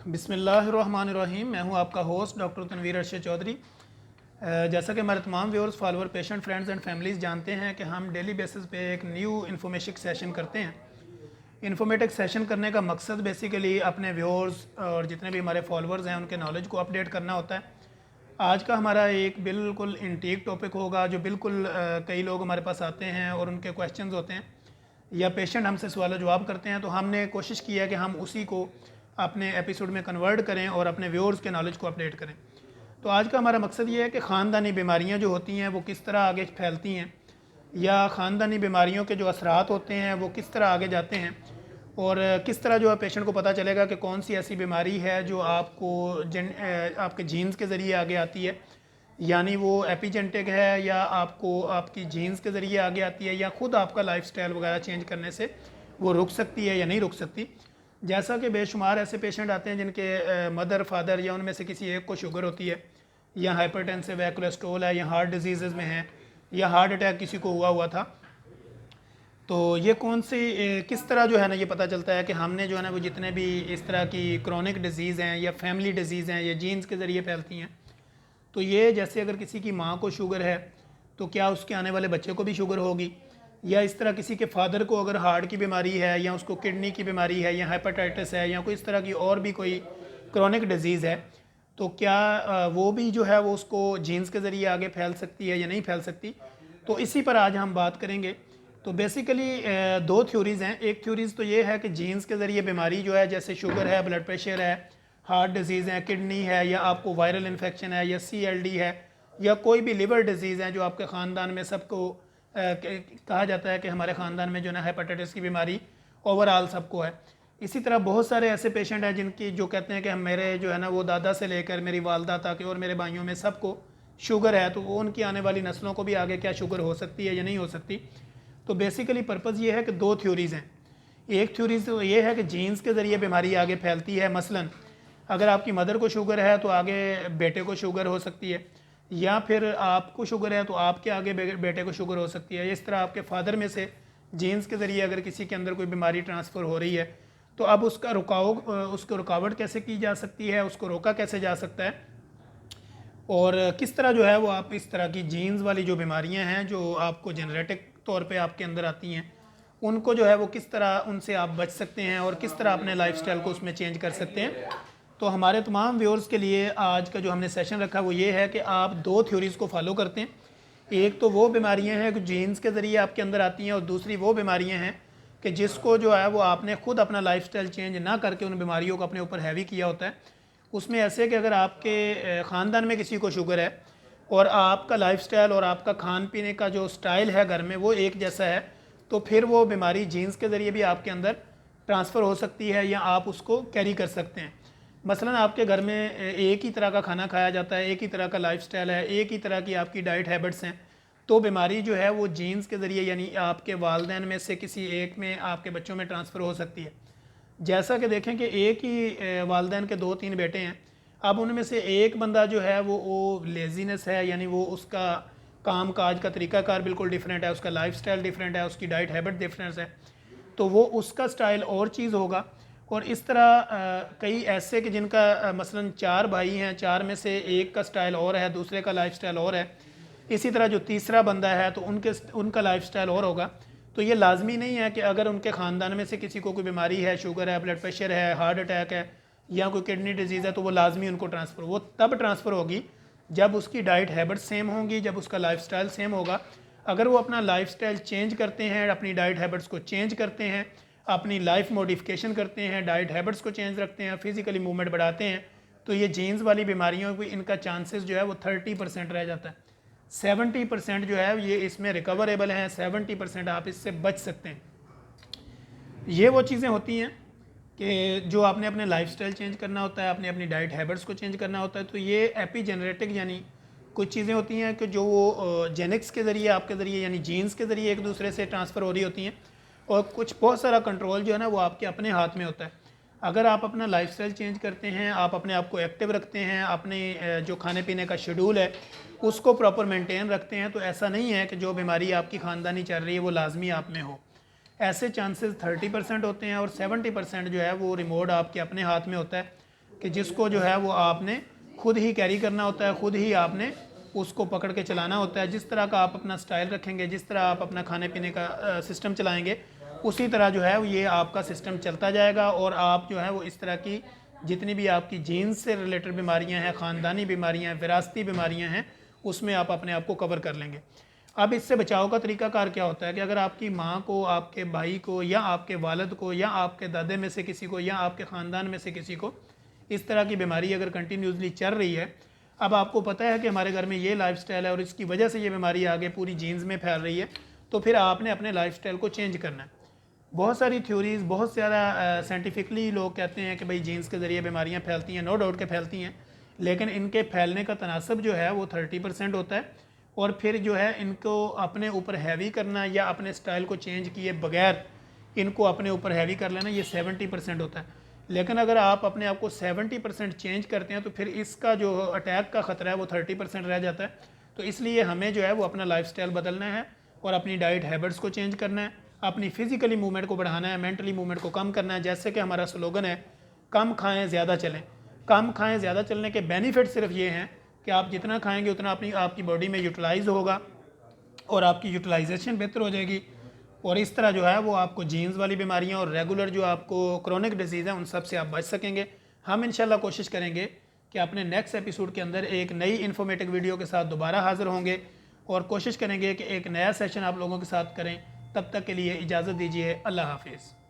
बिस्मिल्लाहिर्रहमानिर्रहीम। मैं हूं आपका होस्ट डॉक्टर तनवीर अर्शद चौधरी। जैसा कि हमारे तमाम viewers, follower, patient, friends and families जानते हैं कि हम डेली बेसिस पे एक न्यू इन्फॉर्मेटिक सेशन करते हैं। इन्फॉर्मेटिक सेशन करने का मकसद बेसिकली अपने व्यूअर्स और जितने भी हमारे फॉलोअर्स हैं उनके नॉलेज को अपडेट करना होता है। आज का हमारा एक बिल्कुल इंटीक टॉपिक होगा जो बिल्कुल कई लोग हमारे पास आते हैं और उनके क्वेश्चंस होते हैं या पेशेंट हमसे सवाल जवाब करते हैं, तो हमने कोशिश की है कि हम उसी को अपने एपिसोड में कन्वर्ट करें और अपने व्यूअर्स के नॉलेज को अपडेट करें। तो आज का हमारा मकसद ये है कि ख़ानदानी बीमारियां जो होती हैं वो किस तरह आगे फैलती हैं, या ख़ानदानी बीमारियों के जो असरात होते हैं वो किस तरह आगे जाते हैं, और किस तरह जो है पेशेंट को पता चलेगा कि कौन सी ऐसी बीमारी है जो आपको आपके जीन्स के ज़रिए आगे आती है, यानी वो एपिजेनेटिक है या आपको आपकी जीन्स के ज़रिए आगे आती है, या ख़ुद आपका लाइफस्टाइल वगैरह चेंज करने से वो रुक सकती है या नहीं रुक सकती। जैसा कि बेशुमार ऐसे पेशेंट आते हैं जिनके मदर, फादर या उनमें से किसी एक को शुगर होती है, या हाइपरटेंसिव है, कोलेस्ट्रोल है, या हार्ट डिजीज़ में है, या हार्ट अटैक किसी को हुआ था। तो ये कौन सी किस तरह जो है ना ये पता चलता है कि हमने जो है ना वो जितने भी इस तरह की क्रॉनिक डिजीज़ हैं या फैमिली डिजीज़ हैं या जीन्स के ज़रिए फैलती हैं। तो ये जैसे अगर किसी की माँ को शुगर है तो क्या उसके आने वाले बच्चे को भी शुगर होगी, या इस तरह किसी के फादर को अगर हार्ट की बीमारी है या उसको किडनी की बीमारी है या हेपेटाइटिस है या कोई इस तरह की और भी कोई क्रॉनिक डिजीज़ है, तो क्या वो भी जो है वो उसको जीन्स के ज़रिए आगे फैल सकती है या नहीं फैल सकती। तो इसी पर आज हम बात करेंगे। तो बेसिकली दो थ्योरीज़ हैं। एक थ्योरीज़ तो ये है कि जीन्स के ज़रिए बीमारी जो है, जैसे शुगर है, ब्लड प्रेशर है, हार्ट डिजीज़ है, किडनी है, या आपको वायरल इन्फेक्शन है, या CLD है, या कोई भी लिवर डिजीज़ है जो आपके ख़ानदान में सबको कहा जाता है कि हमारे ख़ानदान में जो है हेपेटाइटिस की बीमारी ओवरऑल सबको है। इसी तरह बहुत सारे ऐसे पेशेंट हैं जिनकी जो कहते हैं कि मेरे जो है ना वो दादा से लेकर मेरी वालदा तक और मेरे भाइयों में सबको शुगर है, तो वो उनकी आने वाली नस्लों को भी आगे क्या शुगर हो सकती है या नहीं हो सकती। तो बेसिकली पर्पज़ ये है कि दो थ्योरीज़ हैं। एक थ्योरीज तो ये है कि जीन्स के ज़रिए बीमारी आगे फैलती है। मसलन अगर आपकी मदर को शुगर है तो आगे बेटे को शुगर हो सकती है, या फिर आपको शुगर है तो आपके आगे बेटे को शुगर हो सकती है। इस तरह आपके फादर में से जीन्स के ज़रिए अगर किसी के अंदर कोई बीमारी ट्रांसफ़र हो रही है तो अब उसको रुकावट कैसे की जा सकती है, उसको रोका कैसे जा सकता है, और किस तरह जो है वो आप इस तरह की जीन्स वाली जो बीमारियां हैं जो आपको जेनेटिक तौर पे आपके अंदर आती हैं उनको जो है वो किस तरह उनसे आप बच सकते हैं और किस तरह अपने लाइफस्टाइल को उसमें चेंज कर सकते हैं। तो हमारे तमाम व्यूअर्स के लिए आज का जो हमने सेशन रखा वो ये है कि आप दो थ्योरीज़ को फॉलो करते हैं। एक तो वो बीमारियां हैं जो जीन्स के ज़रिए आपके अंदर आती हैं, और दूसरी वो बीमारियां हैं कि जिसको जो है वो आपने ख़ुद अपना लाइफस्टाइल चेंज ना करके उन बीमारियों को अपने ऊपर हैवी किया होता है। उसमें ऐसे कि अगर आपके ख़ानदान में किसी को शुगर है और आपका लाइफस्टाइल और आपका खान पीने का जो स्टाइल है घर में वो एक जैसा है, तो फिर वो बीमारी जीन्स के ज़रिए भी आपके अंदर ट्रांसफ़र हो सकती है या आप उसको कैरी कर सकते हैं। मसलन आपके घर में एक ही तरह का खाना खाया जाता है, एक ही तरह का लाइफस्टाइल है, एक ही तरह की आपकी डाइट हैबिट्स हैं, तो बीमारी जो है वो जीन्स के ज़रिए यानी आपके वालदैन में से किसी एक में आपके बच्चों में ट्रांसफ़र हो सकती है। जैसा कि देखें कि एक ही वालदैन के 2-3 बेटे हैं, अब उनमें से एक बंदा जो है वो लेज़ीनेस है, यानी वो उसका काम काज का तरीक़ाकार बिल्कुल डिफरेंट है, उसका लाइफस्टाइल डिफरेंट है, उसकी डाइट हैबिट डिफरेंस है, तो वो उसका स्टाइल और चीज़ होगा। और इस तरह कई ऐसे कि जिनका मसलन 4 भाई हैं, 4 में से एक का स्टाइल और है, दूसरे का लाइफस्टाइल और है, इसी तरह जो तीसरा बंदा है तो उनका लाइफस्टाइल और होगा। तो ये लाजमी नहीं है कि अगर उनके ख़ानदान में से किसी को कोई बीमारी है, शुगर है, ब्लड प्रेशर है, हार्ट अटैक है, या कोई किडनी डिजीज़ है, तो वो लाजमी उनको ट्रांसफ़र वो तब ट्रांसफ़र होगी जब उसकी डाइट हैबिट सेम होंगी, जब उसका लाइफस्टाइल सेम होगा। अगर वो अपना लाइफस्टाइल चेंज करते हैं, अपनी डाइट हैबिट्स को चेंज करते हैं, अपनी लाइफ मॉडिफिकेशन करते हैं, डाइट हैबिट्स को चेंज रखते हैं, फिज़िकली मूवमेंट बढ़ाते हैं, तो ये जीन्स वाली बीमारियों की इनका चांसेस जो है वो 30% रह जाता है। 70% जो है ये इसमें रिकवरेबल हैं, 70% आप इससे बच सकते हैं। ये वो चीज़ें होती हैं कि जो आपने अपने लाइफस्टाइल चेंज करना होता है, आपने अपनी डाइट हैबिट्स को चेंज करना होता है। तो ये एपिजेनेटिक यानी कुछ चीज़ें होती हैं कि जो वो जेनेटिक्स के ज़रिए आपके ज़रिए यानी जीन्स के ज़रिए एक दूसरे से ट्रांसफ़र हो रही होती हैं, और कुछ बहुत सारा कंट्रोल जो है ना वो आपके अपने हाथ में होता है। अगर आप अपना लाइफस्टाइल चेंज करते हैं, आप अपने आप को एक्टिव रखते हैं, अपने जो खाने पीने का शेड्यूल है उसको प्रॉपर मेंटेन रखते हैं, तो ऐसा नहीं है कि जो बीमारी आपकी ख़ानदानी चल रही है वो लाजमी आप में हो। ऐसे चांसेस 30% होते हैं, और 70% जो है वो रिमोट आपके अपने हाथ में होता है कि जिसको जो है वो आपने खुद ही कैरी करना होता है, खुद ही आपने उसको पकड़ के चलाना होता है। जिस तरह का आप अपना स्टाइल रखेंगे, जिस तरह आप अपना खाने पीने का सिस्टम चलाएंगे, उसी तरह जो है ये आपका सिस्टम चलता जाएगा और आप जो है वो इस तरह की जितनी भी आपकी जीन्स से रिलेटेड बीमारियां हैं, ख़ानदानी बीमारियां हैं, विरासती बीमारियां हैं, उसमें आप अपने आप को कवर कर लेंगे। अब इससे बचाव का तरीकाकार क्या होता है कि अगर आपकी माँ को, आपके भाई को, या आपके वालिद को, या आपके दादे में से किसी को, या आपके ख़ानदान में से किसी को इस तरह की बीमारी अगर कंटिन्यूसली चल रही है, अब आपको पता है कि हमारे घर में ये लाइफस्टाइल है और इसकी वजह से ये बीमारी आगे पूरी जीन्स में फैल रही है, तो फिर आपने अपने लाइफस्टाइल को चेंज करना है। बहुत सारी थ्योरीज़, बहुत ज़्यादा साइंटिफिकली लोग कहते हैं कि भाई जीन्स के ज़रिए बीमारियां फैलती हैं, नो डाउट के फैलती हैं, लेकिन इनके फैलने का तनासब जो है वो 30% होता है, और फिर जो है इनको अपने ऊपर हैवी करना या अपने स्टाइल को चेंज किए बगैर इनको अपने ऊपर हैवी कर लेना, ये 70% होता है। लेकिन अगर आप अपने आप को 70% चेंज करते हैं तो फिर इसका जो अटैक का ख़तरा है वो 30% रह जाता है। तो इसलिए हमें जो है वो अपना लाइफस्टाइल बदलना है और अपनी डाइट हैबिट्स को चेंज करना है, अपनी फिज़िकली मूवमेंट को बढ़ाना है, मेंटली मूवमेंट को कम करना है। जैसे कि हमारा स्लोगन है, कम खाएं ज़्यादा चलें। कम खाएं ज़्यादा चलने के बेनिफिट सिर्फ ये हैं कि आप जितना खाएंगे उतना आपकी बॉडी में यूटिलाइज होगा और आपकी यूटिलाइजेशन बेहतर हो जाएगी, और इस तरह जो है वो आपको जीन्स वाली बीमारियां और रेगुलर जो आपको क्रोनिक डिजीज़ है उन सब से आप बच सकेंगे। हम इंशाल्लाह कोशिश करेंगे कि अपने नेक्स्ट एपिसोड के अंदर एक नई इन्फॉर्मेटिव वीडियो के साथ दोबारा हाज़िर होंगे और कोशिश करेंगे कि एक नया सेशन आप लोगों के साथ करें। तब तक के लिए इजाज़त दीजिए। अल्लाह हाफिज़।